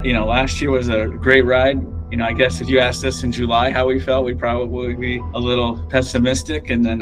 Last year was a great ride. I guess if you asked us in July how we felt, we'd probably be a little pessimistic. And then,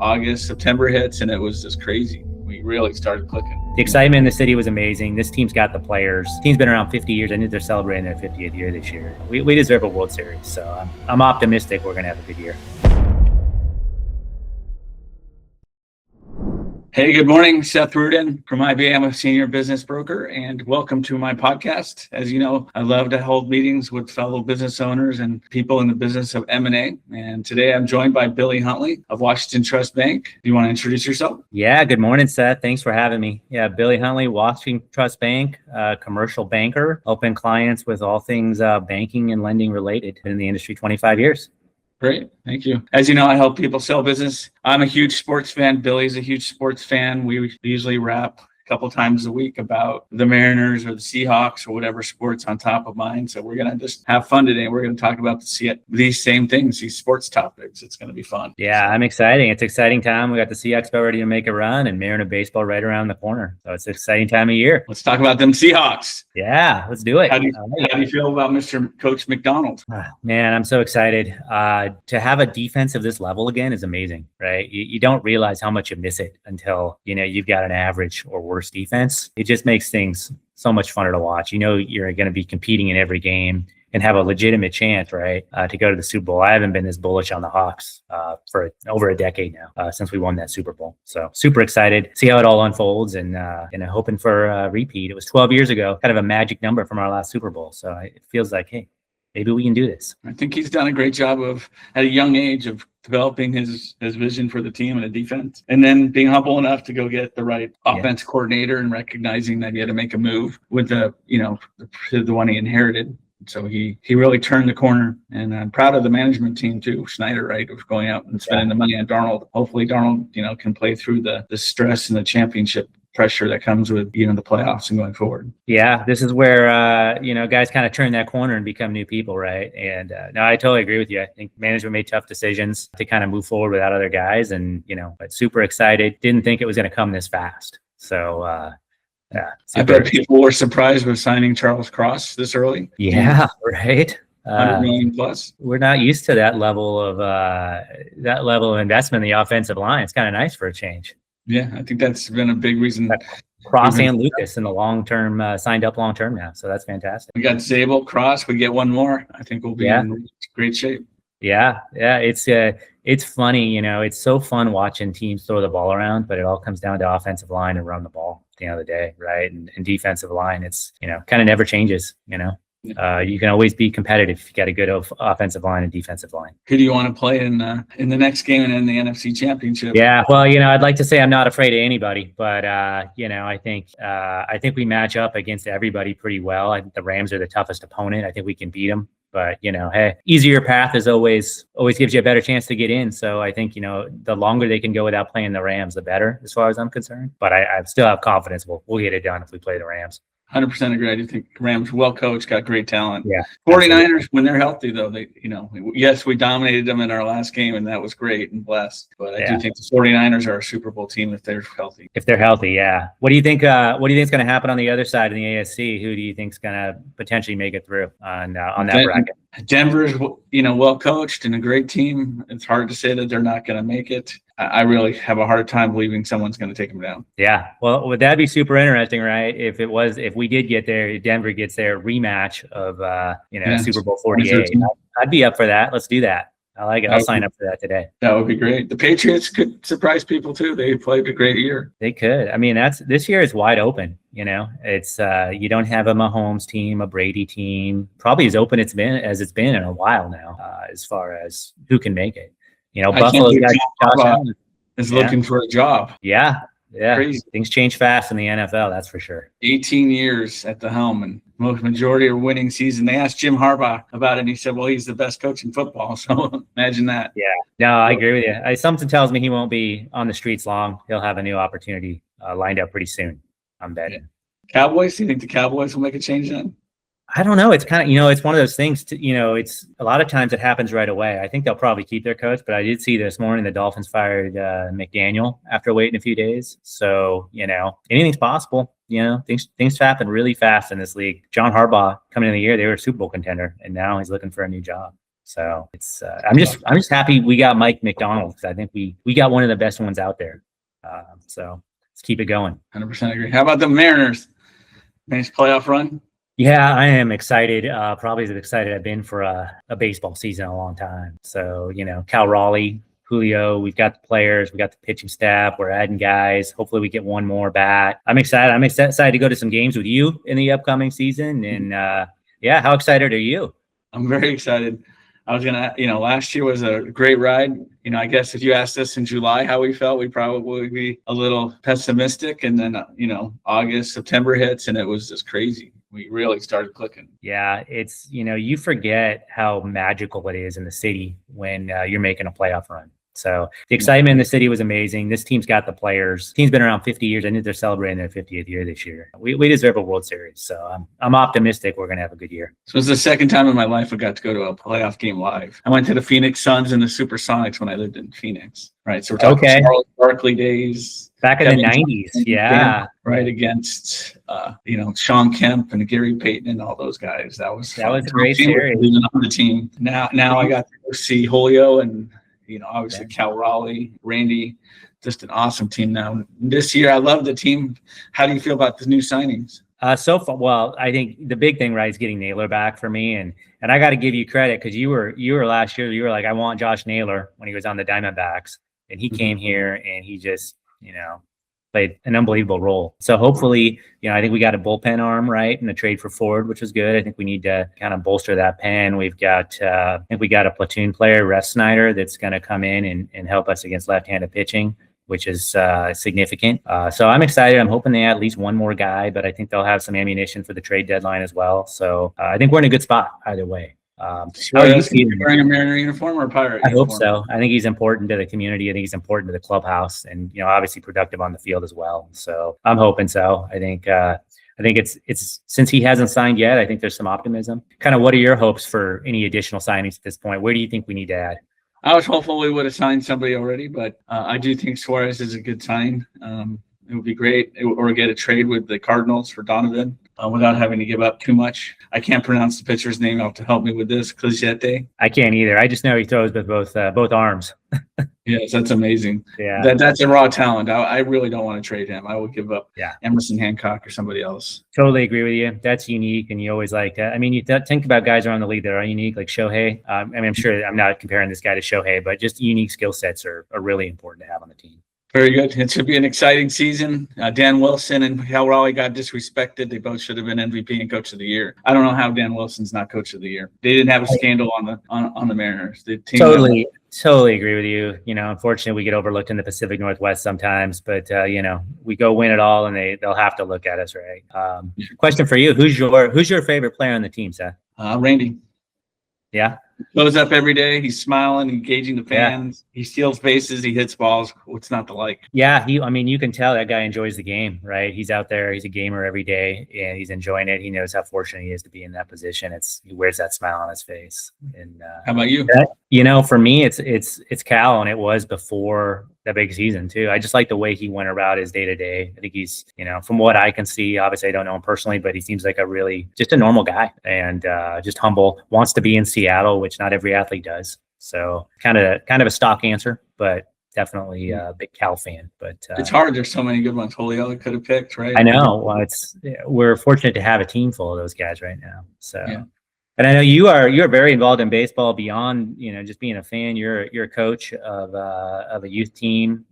August, September hits, and it was just crazy. We really started clicking. The excitement in the city was amazing. This team's got the players. The team's been around 50 years. I think they're celebrating their 50th year this year. We deserve a World Series. So I'm optimistic we're going to have a good year. Hey, good morning. Seth Rudin from IBM, a senior business broker, and welcome to my podcast. As you know, I love to hold meetings with fellow business owners and people in the business of M&A. And today I'm joined by Billy Huntley of Washington Trust Bank. Do you want to introduce yourself? Yeah, good morning, Seth. Thanks for having me. Yeah, Billy Huntley, Washington Trust Bank, commercial banker, helping clients with all things banking and lending related. Been in the industry 25 years. Great. Thank you. As you know, I help people sell business. I'm a huge sports fan. Billy's a huge sports fan. We usually rap a couple times a week about the Mariners or the Seahawks or whatever sports on top of mind. So we're going to just have fun today. We're going to talk about these same things, these sports topics. It's going to be fun. Yeah, I'm excited. It's an exciting time. We got the Seahawks about ready to make a run and Mariner baseball right around the corner. So it's an exciting time of year. Let's talk about them Seahawks. Yeah, let's do it. How do you feel about Mr. Coach McDonald? Man, I'm so excited. To have a defense of this level again is amazing, right? You don't realize how much you miss it until, you've got an average or worse defense. It just makes things so much funner to watch. You're going to be competing in every game and have a legitimate chance, right, to go to the Super Bowl. I haven't been this bullish on the Hawks for over a decade now, since we won that Super Bowl. So super excited, see how it all unfolds, and hoping for a repeat. It was 12 years ago, kind of a magic number from our last Super Bowl. So it feels like, hey, maybe we can do this. I think he's done a great job at a young age of developing his vision for the team and the defense, and then being humble enough to go get the right offense coordinator and recognizing that he had to make a move with the one he inherited. So he really turned the corner, and I'm proud of the management team too. Schneider, right, of going out and spending the money on Darnold. Hopefully Darnold, can play through the stress and the championship pressure that comes with, the playoffs and going forward. Yeah, this is where, guys kind of turn that corner and become new people, right? And no, I totally agree with you. I think management made tough decisions to kind of move forward without other guys, and, but super excited. Didn't think it was going to come this fast. So, yeah. I bet people were surprised with signing Charles Cross this early. Yeah, right. 100 million plus. We're not used to that level of investment in the offensive line. It's kind of nice for a change. Yeah, I think that's been a big reason. Cross and Lucas in the long-term, signed up long-term now. So that's fantastic. We got Zabel, Cross. We get one more. I think we'll be in great shape. Yeah. It's funny, it's so fun watching teams throw the ball around, but it all comes down to offensive line and run the ball at the end of the day, right? And defensive line, it's, kind of never changes, You can always be competitive if you got a good offensive line and defensive line. Who do you want to play in the next game and in the NFC Championship? Yeah, well, I'd like to say I'm not afraid of anybody, but I think we match up against everybody pretty well. I think the Rams are the toughest opponent. I think we can beat them. But, hey, easier path is always gives you a better chance to get in. So I think, the longer they can go without playing the Rams, the better, as far as I'm concerned. But I still have confidence we'll get it done if we play the Rams. 100% agree. I do think Rams well coached, got great talent. Yeah. 49ers, when they're healthy, though, they, yes, we dominated them in our last game, and that was great and blessed. But I do think the 49ers are a Super Bowl team if they're healthy. If they're healthy, yeah. What do you think? What do you think is going to happen on the other side in the ASC? Who do you think is going to potentially make it through on that bracket? Denver's, well coached and a great team. It's hard to say that they're not going to make it. I really have a hard time believing someone's going to take them down. Yeah. Well, would that be super interesting, right? If we did get there, Denver gets their rematch of, Super Bowl 48. I'd be up for that. Let's do that. I like it. I'll sign up for that today. That would be great. The Patriots could surprise people too. They played a great year. They could. I mean, this year is wide open. It's you don't have a Mahomes team, a Brady team, probably as open as it's been in a while now, as far as who can make it. Buffalo's got Josh Allen is looking for a job. Yeah. Crazy. Things change fast in the NFL, that's for sure. 18 years at the helm, and most majority are winning season. They asked Jim Harbaugh about it, and he said, well, he's the best coach in football. So imagine that. Yeah. No, I agree with you. Something tells me he won't be on the streets long. He'll have a new opportunity lined up pretty soon, I'm betting. Cowboys? Do you think the Cowboys will make a change then? I don't know. It's kind of, it's one of those things it's a lot of times it happens right away. I think they'll probably keep their coach, but I did see this morning the Dolphins fired McDaniel after waiting a few days. So, anything's possible. Things happen really fast in this league. John Harbaugh coming in the year, they were a Super Bowl contender, and now he's looking for a new job. So it's I'm just happy we got Mike McDonald, because I think we got one of the best ones out there. So let's keep it going. 100% agree. How about the Mariners? Nice playoff run. Yeah, I am excited. Probably as excited I've been for a baseball season in a long time. So, Cal Raleigh, Julio, we've got the players, we got the pitching staff, we're adding guys. Hopefully we get one more bat. I'm excited. I'm excited to go to some games with you in the upcoming season. And how excited are you? I'm very excited. I was last year was a great ride. I guess if you asked us in July how we felt, we'd probably be a little pessimistic. And then, August, September hits, and it was just crazy. We really started clicking. Yeah, it's, you forget how magical it is in the city when you're making a playoff run. So the excitement in the city was amazing. This team's got the players. Team's been around 50 years. I think they're celebrating their 50th year this year. We deserve a World Series. So I'm optimistic we're going to have a good year. So it was the second time in my life I got to go to a playoff game live. I went to the Phoenix Suns and the Supersonics when I lived in Phoenix. Right. So we're talking Charles Barkley days. Back in the 90s. Yeah. Right. Against, Sean Kemp and Gary Payton and all those guys. That was a great series. On the team. Now I got to go see Julio and, obviously Cal Raleigh, Randy, just an awesome team now. This year, I love the team. How do you feel about the new signings? So far, well, I think the big thing, right, is getting Naylor back for me. And I got to give you credit, because you were last year, you were like, I want Josh Naylor when he was on the Diamondbacks. And he came here and he just, played an unbelievable role. So hopefully, I think we got a bullpen arm, right, in the trade for Ford, which was good. I think we need to kind of bolster that pen. We've got, I think we got a platoon player, Russ Snyder, that's going to come in and help us against left-handed pitching, which is significant. So I'm excited. I'm hoping they add at least one more guy, but I think they'll have some ammunition for the trade deadline as well. So I think we're in a good spot either way. Are you wearing a Mariner uniform or a Pirate I uniform? hope so. I think he's important to the community. I think he's important to the clubhouse, and obviously productive on the field as well. So I'm hoping so. I think it's since he hasn't signed yet, I think there's some optimism. Kind of, what are your hopes for any additional signings at this point? Where do you think we need to add? I was hopeful we would have signed somebody already, but I do think Suarez is a good sign. It would be great, or get a trade with the Cardinals for Donovan without having to give up too much. I can't pronounce the pitcher's name. You'll have to help me with this. Clicete. I can't either. I just know he throws with both arms. Yes, that's amazing. Yeah, that's a raw talent. I really don't want to trade him. I would give up Emerson Hancock or somebody else. Totally agree with you. That's unique, and you always like that. I mean, you think about guys around the league that are unique, like Shohei. I'm sure I'm not comparing this guy to Shohei, but just unique skill sets are really important to have on the team. Very good. It should be an exciting season. Dan Wilson and Cal Raleigh got disrespected. They both should have been MVP and Coach of the Year. I don't know how Dan Wilson's not Coach of the Year. They didn't have a scandal on the Mariners. The team Totally agree with you. Unfortunately, we get overlooked in the Pacific Northwest sometimes, but we go win it all, and they'll have to look at us, right? Question for you: Who's your favorite player on the team, Seth? Randy. Yeah. Goes up every day. He's smiling, engaging the fans. Yeah. He steals bases. He hits balls. What's not to like? Yeah. You can tell that guy enjoys the game, right? He's out there. He's a gamer every day, and he's enjoying it. He knows how fortunate he is to be in that position. He wears that smile on his face. And how about you? For me, it's Cal, and it was before that big season too. I just like the way he went about his day to day. I think he's, from what I can see, obviously I don't know him personally, but he seems like just a normal guy, and just humble, wants to be in Seattle, which not every athlete does. So kind of a stock answer, but definitely a big Cal fan. But it's hard. There's so many good ones. Julio could have picked, right? I know. Well, we're fortunate to have a team full of those guys right now. So. Yeah. And I know you're very involved in baseball beyond, just being a fan. You're a coach of a youth team.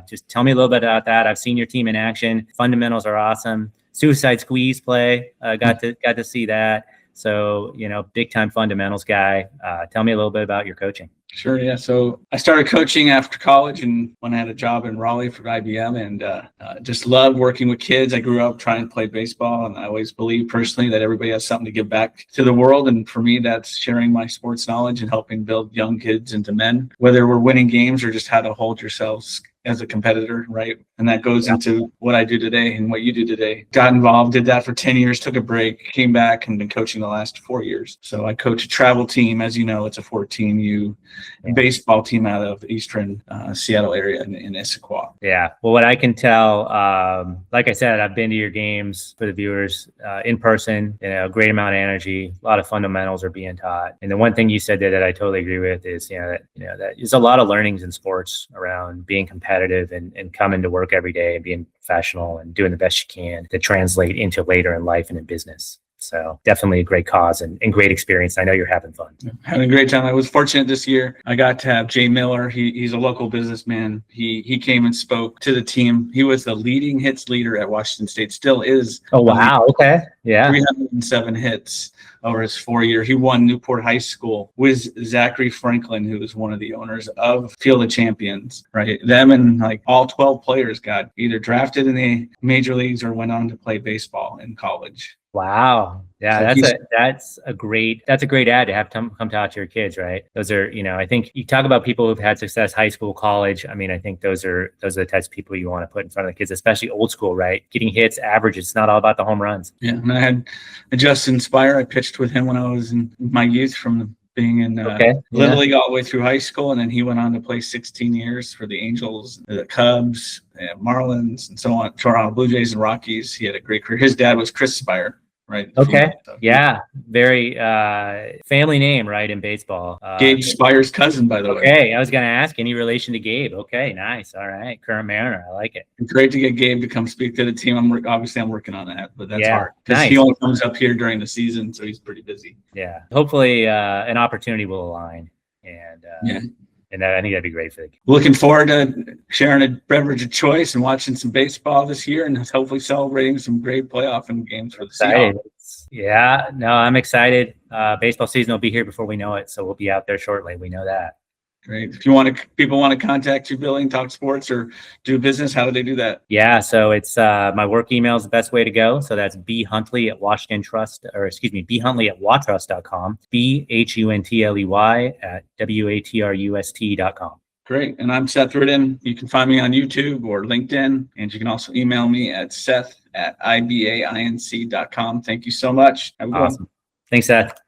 Just tell me a little bit about that. I've seen your team in action. Fundamentals are awesome. Suicide squeeze play. Got to see that. So, big time fundamentals guy. Tell me a little bit about your coaching. Sure. Yeah. So I started coaching after college, and when I had a job in Raleigh for IBM, and just loved working with kids. I grew up trying to play baseball, and I always believe personally that everybody has something to give back to the world. And for me, that's sharing my sports knowledge and helping build young kids into men, whether we're winning games or just how to hold yourselves as a competitor, right? And that goes into what I do today and what you do today. Got involved, did that for 10 years, took a break, came back and been coaching the last 4 years. So I coach a travel team. As you know, it's a 14U baseball team out of Eastern Seattle area in Issaquah. Yeah. Well, what I can tell, like I said, I've been to your games for the viewers in person, a great amount of energy, a lot of fundamentals are being taught. And the one thing you said there that I totally agree with is, that there's a lot of learnings in sports around being competitive and coming to work every day and being professional and doing the best you can to translate into later in life and in business. So definitely a great cause and great experience. I know you're having fun. Having a great time. I was fortunate this year. I got to have Jay Miller. He's a local businessman. He came and spoke to the team. He was the leading hits leader at Washington State, still is. Oh, wow. Okay. Yeah. 307 hits over his 4 year. He won Newport High School with Zachary Franklin, who is one of the owners of Field of Champions, right? Them and like all 12 players got either drafted in the major leagues or went on to play baseball in college. Wow. Yeah, So that's a great ad to have come talk to your kids, right? Those are, I think you talk about people who've had success, high school, college. I mean, I think those are the types of people you want to put in front of the kids, especially old school, right? Getting hits, average. It's not all about the home runs. Yeah. And I had Justin Spire. I pitched with him when I was in my youth from being in Little League all the way through high school. And then he went on to play 16 years for the Angels, the Cubs, Marlins, and so on, Toronto Blue Jays and Rockies. He had a great career. His dad was Chris Spire. Right. Okay. Yeah. Very family name, right, in baseball. Gabe Spire's cousin, by the way. Okay. I was going to ask, any relation to Gabe? Okay. Nice. All right. Current Mariner. I like it. Great to get Gabe to come speak to the team. I'm working on that, but that's hard because nice. He only comes up here during the season, so he's pretty busy. Yeah. Hopefully an opportunity will align. And I think that'd be great for the game. Looking forward to sharing a beverage of choice and watching some baseball this year and hopefully celebrating some great playoff games for the Seahawks. Yeah, no, I'm excited. Baseball season will be here before we know it, so we'll be out there shortly. We know that. Great. If people want to contact you, Billy, and talk sports or do business, how do they do that? Yeah, so it's my work email is the best way to go. So that's bhuntley at bhuntley@watrust.com, bhuntley@watrust.com. Great. And I'm Seth Rudin. You can find me on YouTube or LinkedIn, and you can also email me at seth@ibainc.com. Thank you so much. Awesome. Thanks, Seth.